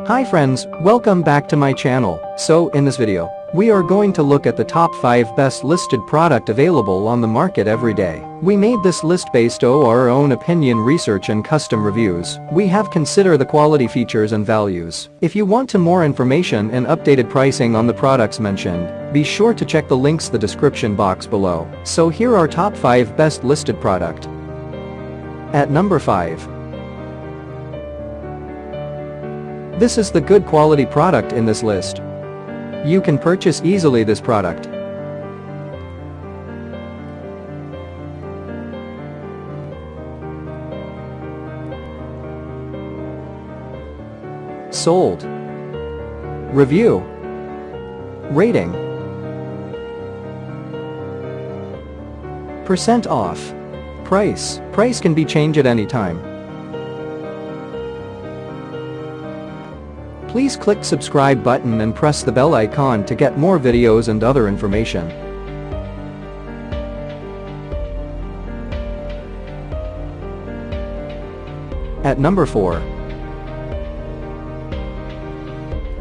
Hi friends, welcome back to my channel. So in this video, we are going to look at the top 5 best listed product available on the market every day. We made this list based on our own opinion, research and custom reviews. We have considered the quality, features and values. If you want to more information and updated pricing on the products mentioned, be sure to check the links in the description box below. So here are top 5 best listed product. At number 5. This is the good quality product in this list. You can purchase easily this product. Sold. Review. Rating. Percent off. Price. Price can be changed at any time. Please click subscribe button and press the bell icon to get more videos and other information. At number 4.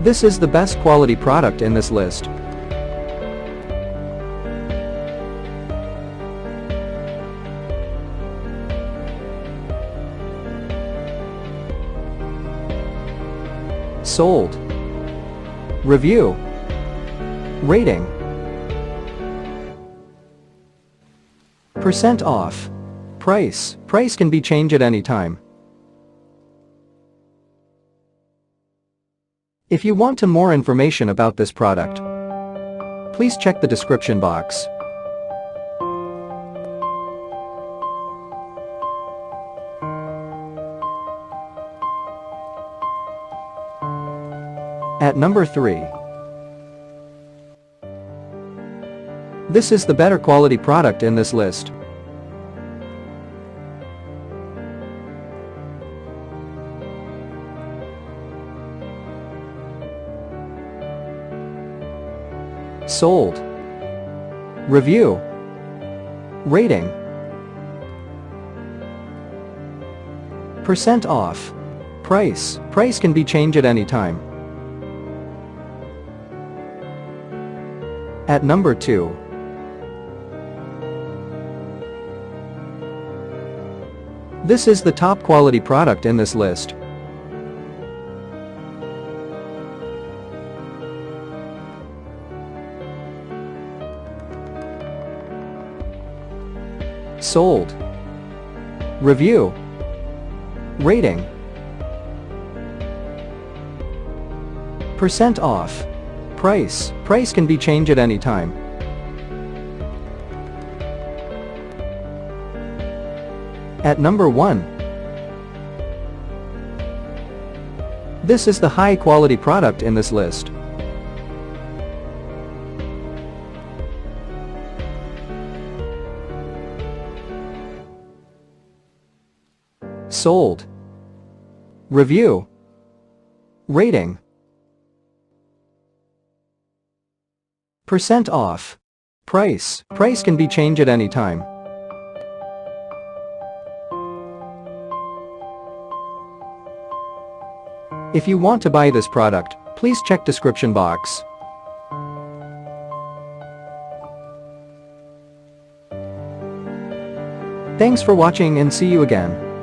This is the best quality product in this list. Sold. Review. Rating. Percent off. Price. Price can be changed at any time. If you want to more information about this product, please check the description box. At number 3. This is the better quality product in this list. Sold. Review. Rating. Percent off. Price. Price can be changed at any time. At number 2. This is the top quality product in this list. Sold. Review. Rating. Percent off. Price. Price can be changed at any time. At number 1. This is the high quality product in this list. Sold. Review. Rating. Percent off. Price. Price can be changed at any time. If you want to buy this product, please check description box. Thanks for watching and see you again.